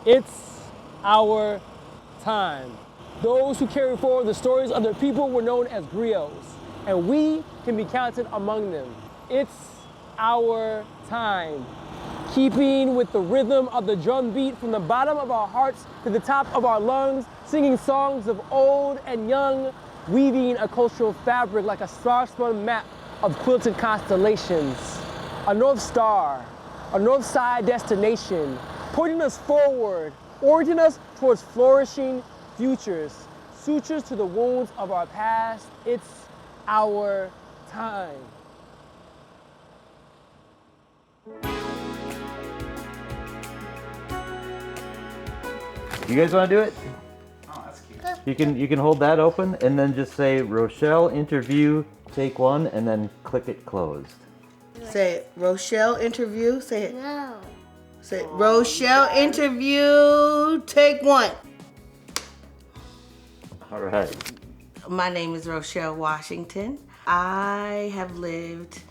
It's our time. Those who carry forward the stories of their people were known as griots, and we can be counted among them. It's our time. Keeping with the rhythm of the drum beat from the bottom of our hearts to the top of our lungs, singing songs of old and young, weaving a cultural fabric like a star-spun map of quilted constellations. A North Star, a Northside destination, pointing us forward, orienting us towards flourishing futures, sutures to the wounds of our past. It's our time. You guys want to do it? Oh, that's cute. You can hold that open and then just say Rochelle interview take one and then click it closed. Say it. Rochelle interview. Say it. No. Say it. Rochelle interview take one. All right. My name is Rochelle Washington. I have lived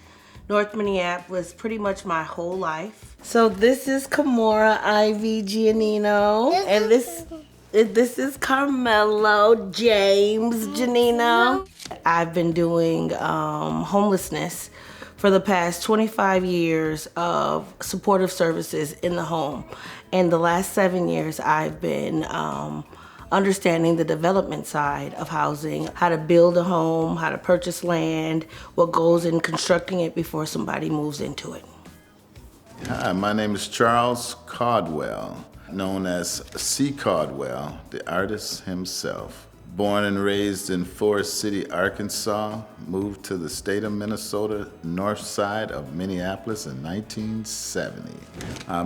North Minneapolis pretty much my whole life. So this is Kimora Ivy Giannino, and this is Carmelo James Giannino. I've been doing homelessness for the past 25 years of supportive services in the home. And the last 7 years I've been understanding the development side of housing, how to build a home, how to purchase land, what goes in constructing it before somebody moves into it. Hi, my name is Charles Caldwell, known as C. Caldwell, the artist himself. Born and raised in Forest City, Arkansas, moved to the state of Minnesota, north side of Minneapolis in 1970.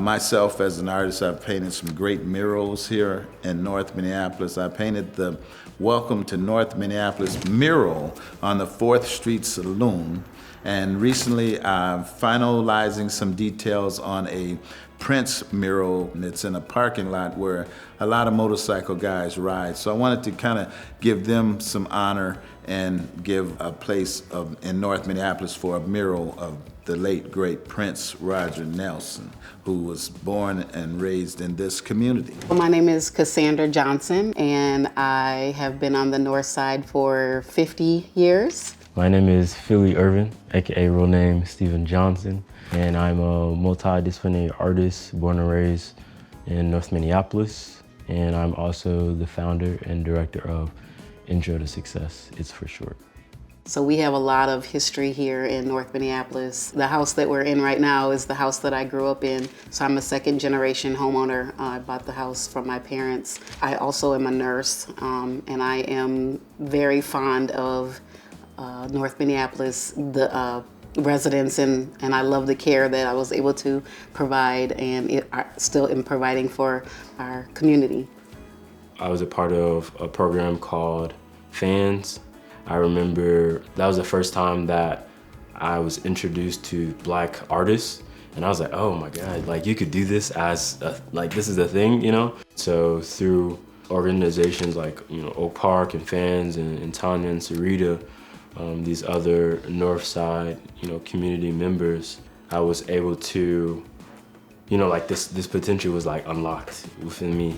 Myself, as an artist, I've painted some great murals here in North Minneapolis. I painted the Welcome to North Minneapolis mural on the 4th Street Saloon. And recently, I'm finalizing some details on a Prince mural that's in a parking lot where a lot of motorcycle guys ride. So I wanted to kind of give them some honor and give a place in North Minneapolis for a mural of the late, great Prince Roger Nelson, who was born and raised in this community. My name is Cassandra Johnson, and I have been on the North Side for 50 years. My name is Philly Irvin, aka real name Stephen Johnson, and I'm a multidisciplinary artist born and raised in North Minneapolis, and I'm also the founder and director of Intro to Success, it's for short. So we have a lot of history here in North Minneapolis. The house that we're in right now is the house that I grew up in. So I'm a second generation homeowner. I bought the house from my parents. I also am a nurse, and I am very fond of North Minneapolis, the residents, and I love the care that I was able to provide and still am providing for our community. I was a part of a program called Fans. I remember that was the first time that I was introduced to Black artists, and I was like, oh my God, like you could do this as like this is a thing, you know? So through organizations like Oak Park and Fans and Tanya and Sarita, these other Northside community members, I was able to like this potential was like unlocked within me.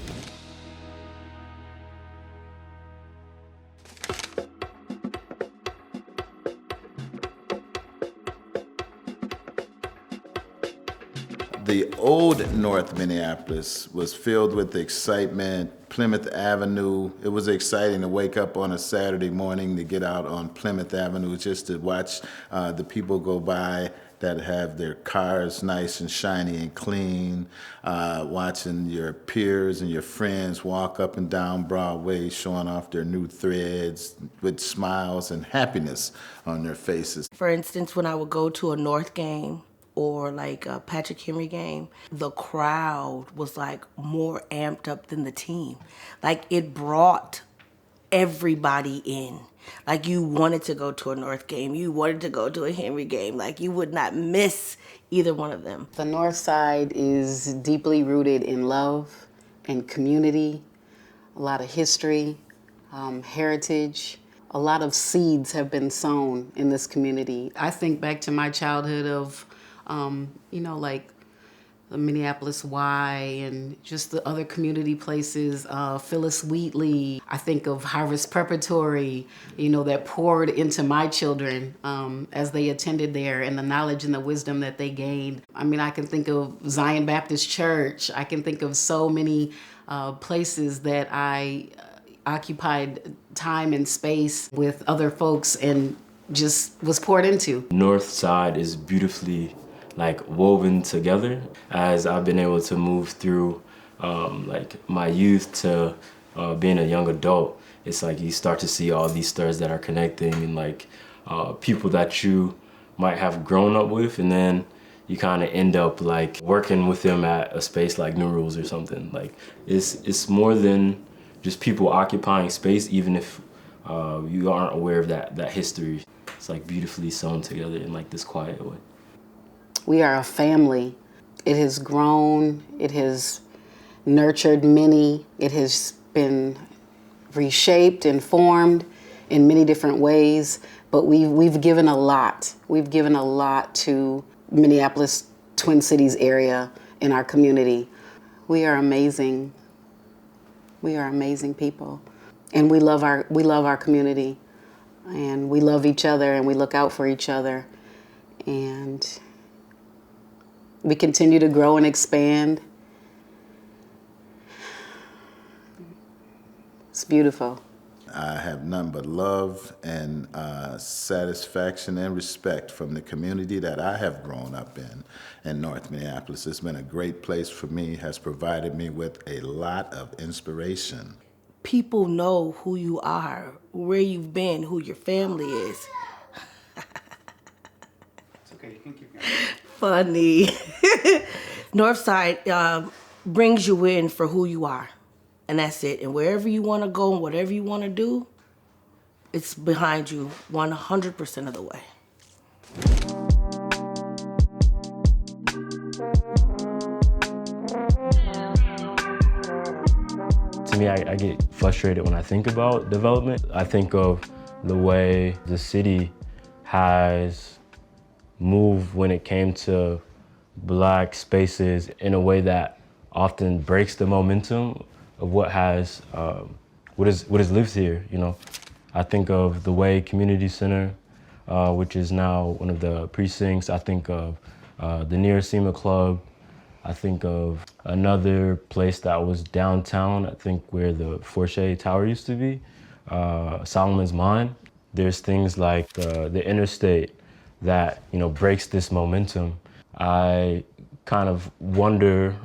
The old North Minneapolis was filled with excitement. Plymouth Avenue, it was exciting to wake up on a Saturday morning to get out on Plymouth Avenue just to watch the people go by that have their cars nice and shiny and clean, watching your peers and your friends walk up and down Broadway showing off their new threads with smiles and happiness on their faces. For instance, when I would go to a North game, or like a Patrick Henry game, the crowd was like more amped up than the team. Like it brought everybody in. Like you wanted to go to a North game, you wanted to go to a Henry game, like you would not miss either one of them. The North Side is deeply rooted in love and community, a lot of history, heritage. A lot of seeds have been sown in this community. I think back to my childhood of like Minneapolis Y, and just the other community places, Phyllis Wheatley. I think of Harvest Preparatory, that poured into my children as they attended there, and the knowledge and the wisdom that they gained. I mean, I can think of Zion Baptist Church. I can think of so many places that I occupied time and space with other folks and just was poured into. Northside is beautifully woven together. As I've been able to move through my youth to being a young adult, it's like you start to see all these threads that are connecting, and people that you might have grown up with, and then you kind of end up working with them at a space like New Rules or something. It's more than just people occupying space, even if you aren't aware of that history. It's beautifully sewn together in this quiet way. We are a family. It has grown, it has nurtured many, it has been reshaped and formed in many different ways, but we've given a lot. We've given a lot to Minneapolis, Twin Cities area in our community. We are amazing. We are amazing people. And we love our community, and we love each other, and we look out for each other. And we continue to grow and expand. It's beautiful. I have none but love and satisfaction and respect from the community that I have grown up in North Minneapolis. It's been a great place for me, has provided me with a lot of inspiration. People know who you are, where you've been, who your family is. It's okay, you can keep going. Funny. Northside brings you in for who you are, and that's it. And wherever you want to go and whatever you want to do, it's behind you 100% of the way. To me, I get frustrated when I think about development. I think of the way the city has moved when it came to Black spaces in a way that often breaks the momentum of what is lived here. I think of the Way Community Center, which is now one of the precincts. I think of the Near SEMA Club. I think of another place that was downtown, I think where the Forche Tower used to be, Solomon's Mine. There's things like the interstate that breaks this momentum. I kind of wonder,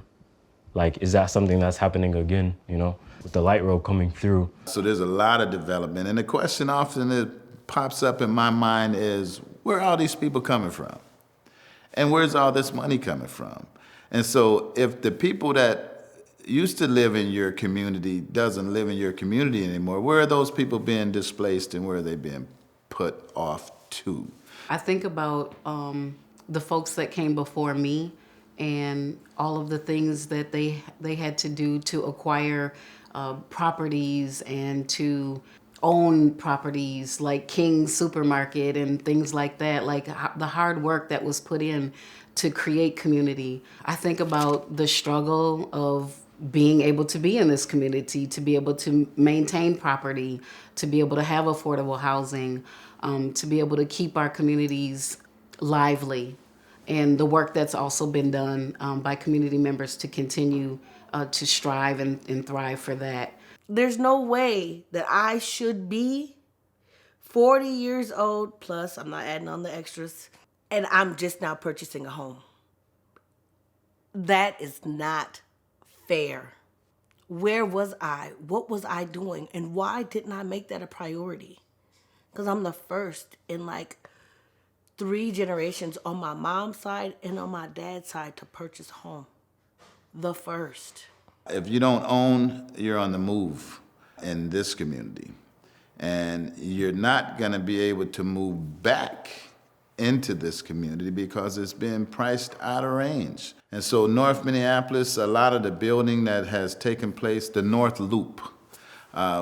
is that something that's happening again, with the light road coming through? So there's a lot of development, and the question often that pops up in my mind is, where are all these people coming from? And where's all this money coming from? And so if the people that used to live in your community doesn't live in your community anymore, where are those people being displaced and where are they being put off to? I think about the folks that came before me and all of the things that they had to do to acquire properties and to own properties like King's Supermarket and things like that, the hard work that was put in to create community. I think about the struggle of being able to be in this community, to be able to maintain property, to be able to have affordable housing, to be able to keep our communities lively, and the work that's also been done by community members to continue to strive and thrive for that. There's no way that I should be 40 years old plus, I'm not adding on the extras, and I'm just now purchasing a home. That is not fair. Where was I? What was I doing? And why didn't I make that a priority? Because I'm the first in 3 generations on my mom's side and on my dad's side to purchase a home. The first. If you don't own, you're on the move in this community. And you're not going to be able to move back into this community because it's been priced out of range. And so North Minneapolis, a lot of the building that has taken place, the North Loop,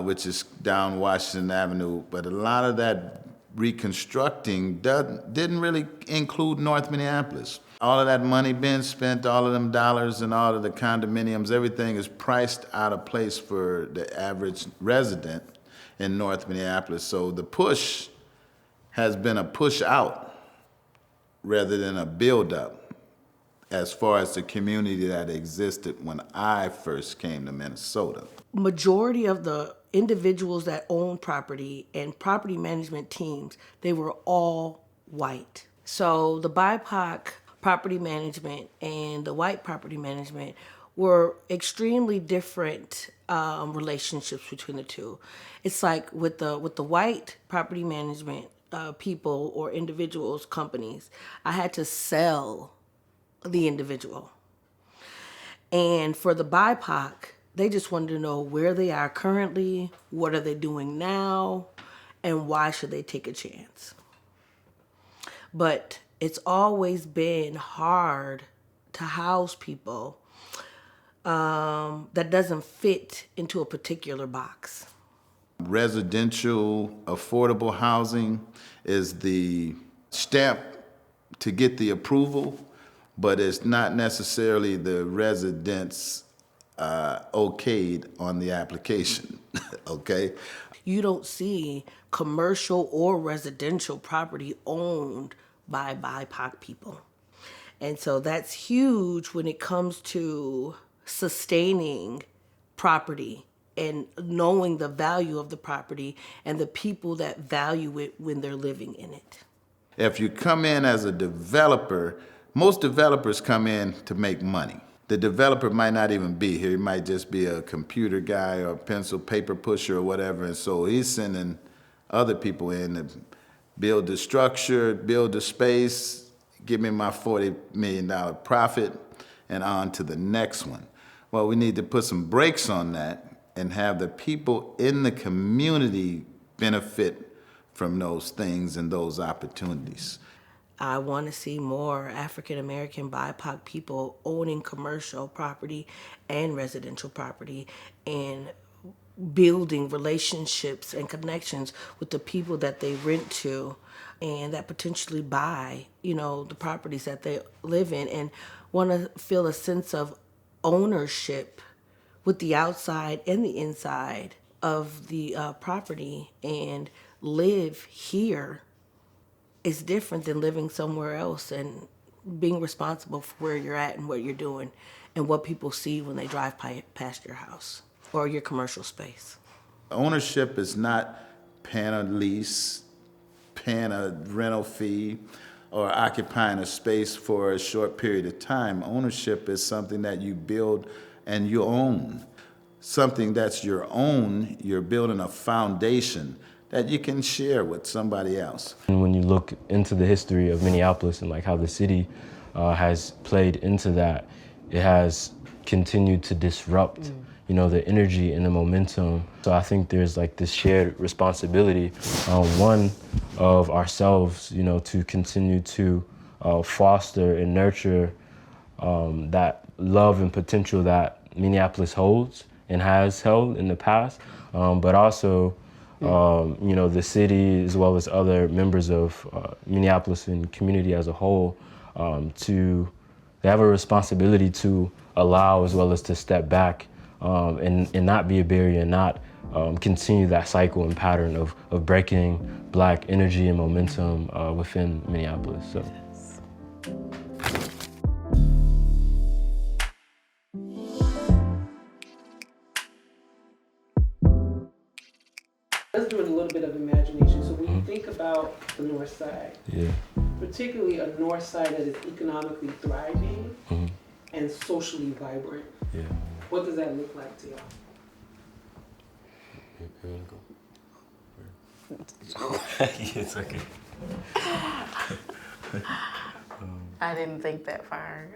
which is down Washington Avenue, but a lot of that reconstructing didn't really include North Minneapolis. All of that money being spent, all of them dollars and all of the condominiums, everything is priced out of place for the average resident in North Minneapolis. So the push has been a push out rather than a build up as far as the community that existed when I first came to Minnesota. Majority of the individuals that own property and property management teams, they were all white. So the BIPOC property management and the white property management were extremely different relationships between the two. It's like with the white property management people or individuals, companies, I had to sell the individual. And for the BIPOC, they just wanted to know where they are currently, what are they doing now, and why should they take a chance. But it's always been hard to house people that doesn't fit into a particular box. Residential affordable housing is the stamp to get the approval, but it's not necessarily the residents okayed on the application, okay? You don't see commercial or residential property owned by BIPOC people. And so that's huge when it comes to sustaining property and knowing the value of the property and the people that value it when they're living in it. If you come in as a developer, most developers come in to make money. The developer might not even be here. He might just be a computer guy or a pencil paper pusher or whatever. And so he's sending other people in to build the structure, build the space, give me my $40 million profit, and on to the next one. Well, we need to put some brakes on that and have the people in the community benefit from those things and those opportunities. I want to see more African American BIPOC people owning commercial property and residential property and building relationships and connections with the people that they rent to and that potentially buy, the properties that they live in, and want to feel a sense of ownership with the outside and the inside of the property and live here. Is different than living somewhere else and being responsible for where you're at and what you're doing and what people see when they drive past your house or your commercial space. Ownership is not paying a lease, paying a rental fee, or occupying a space for a short period of time. Ownership is something that you build and you own. Something that's your own, you're building a foundation that you can share with somebody else. And when you look into the history of Minneapolis and like how the city has played into that, it has continued to disrupt, the energy and the momentum. So I think there's like this shared responsibility, one of ourselves, to continue to foster and nurture that love and potential that Minneapolis holds and has held in the past, but also the city as well as other members of Minneapolis and community as a whole they have a responsibility to allow as well as to step back and not be a barrier and not continue that cycle and pattern of breaking Black energy and momentum within Minneapolis. So. Let's do a little bit of imagination. So when you think about the North Side, particularly a North Side that is economically thriving and socially vibrant, what does that look like to y'all? It's okay. I didn't think that far.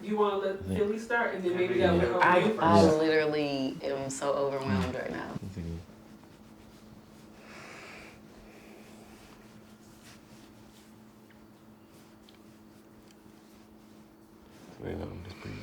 You want to let Philly start and then maybe that will help you first? I literally am so overwhelmed right now. Wait, no, I'm just breathing.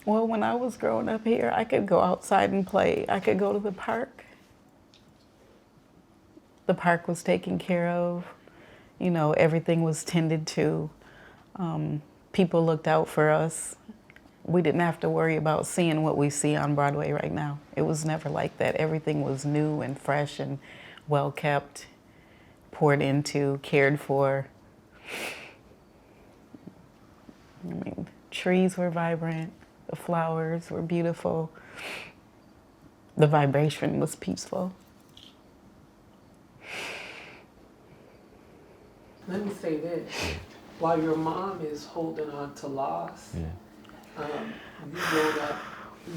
Well, when I was growing up here, I could go outside and play. I could go to the park. The park was taken care of. You know, everything was tended to. People looked out for us. We didn't have to worry about seeing what we see on Broadway right now. It was never like that. Everything was new and fresh and well kept, poured into, cared for. I mean, trees were vibrant. The flowers were beautiful. The vibration was peaceful. Let me say this. While your mom is holding on to loss, you grown up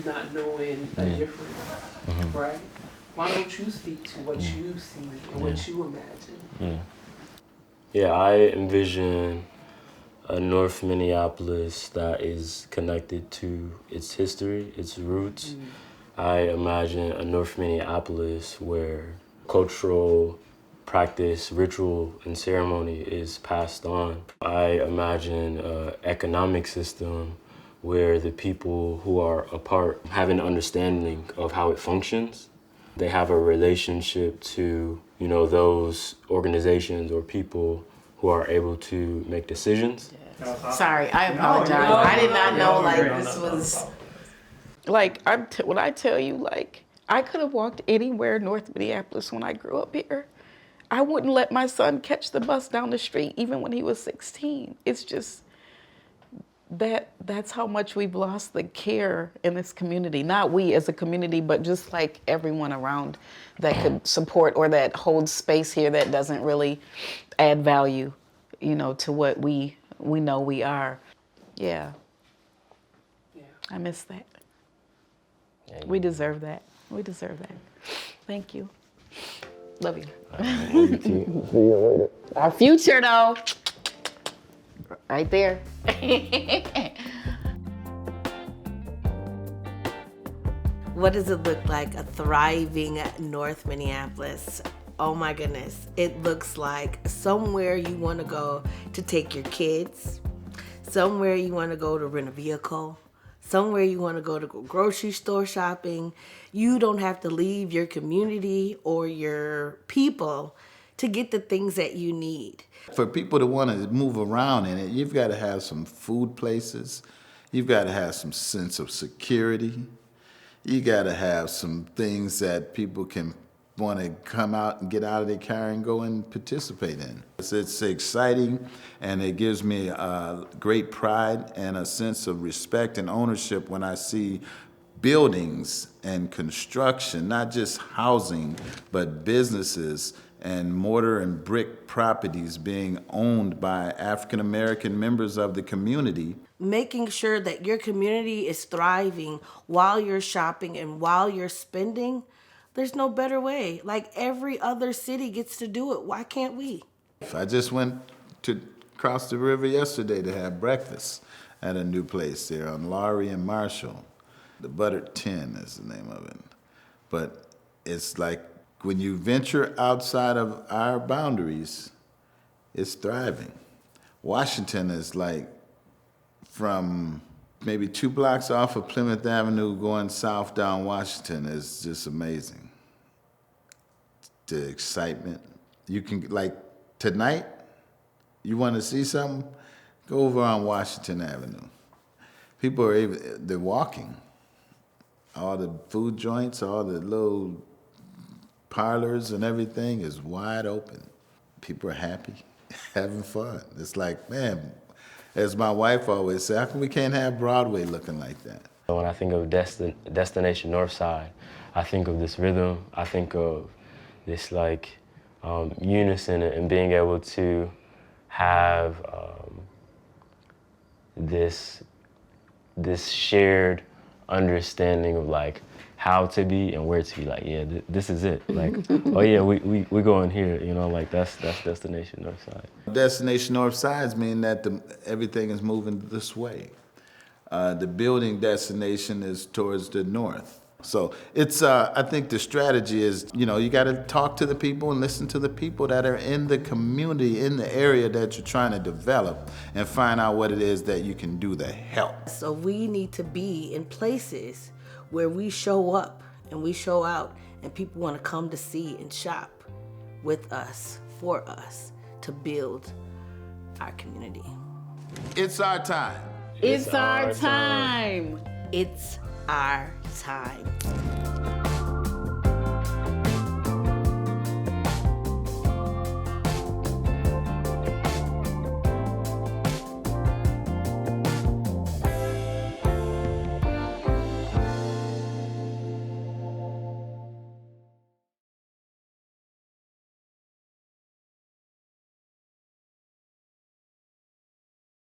not knowing a difference, right? Why don't you speak to what you see and what you imagine? Yeah, I envision a North Minneapolis that is connected to its history, its roots. I imagine a North Minneapolis where cultural practice, ritual, and ceremony is passed on. I imagine an economic system where the people who are a part have an understanding of how it functions. They have a relationship to, you know, those organizations or people who are able to make decisions. Sorry, I apologize. I did not know this was. Like, when I tell you, like, I could have walked anywhere in North Minneapolis when I grew up here. I wouldn't let my son catch the bus down the street, even when he was 16. It's just that's how much we've lost the care in this community. Not we as a community, but just like everyone around that could support or that holds space here that doesn't really add value, you know, to what we know we are. Yeah. I miss that. We deserve that. We deserve that. Thank you. Love you. See you later. Our future, though. Right there. What does it look like, a thriving North Minneapolis? Oh my goodness. It looks like somewhere you want to go to take your kids, somewhere you want to go to rent a vehicle, somewhere you want to go grocery store shopping. You don't have to leave your community or your people to get the things that you need. For people to want to move around in it, you've got to have some food places. You've got to have some sense of security. You got to have some things that people can want to come out and get out of their car and go and participate in. It's exciting, and it gives me great pride and a sense of respect and ownership when I see buildings and construction, not just housing, but businesses and mortar and brick properties being owned by African American members of the community. Making sure that your community is thriving while you're shopping and while you're spending, there's no better way. Like every other city gets to do it. Why can't we? I just went to cross the river yesterday to have breakfast at a new place there on Laurie and Marshall. The Buttered Tin is the name of it. But it's like when you venture outside of our boundaries, it's thriving. Washington is like from maybe 2 blocks off of Plymouth Avenue going south down Washington is just amazing. The excitement. You can, like tonight, you want to see something? Go over on Washington Avenue. People are they're walking. All the food joints, all the little parlors and everything is wide open. People are happy, having fun. It's like, man, as my wife always says, how come we can't have Broadway looking like that? When I think of Destination Northside, I think of this rhythm. I think of this like unison and being able to have this shared understanding of like how to be and where to be. Like, yeah, this is it. Like, oh yeah, we going here. You know, like that's Destination Northside. Destination Northsides mean that everything is moving this way. The building destination is towards the north. So it's, I think the strategy is, you know, you got to talk to the people and listen to the people that are in the community, in the area that you're trying to develop, and find out what it is that you can do to help. So we need to be in places where we show up and we show out and people want to come to see and shop with us, for us, to build our community. It's our time. It's our time. It's our time.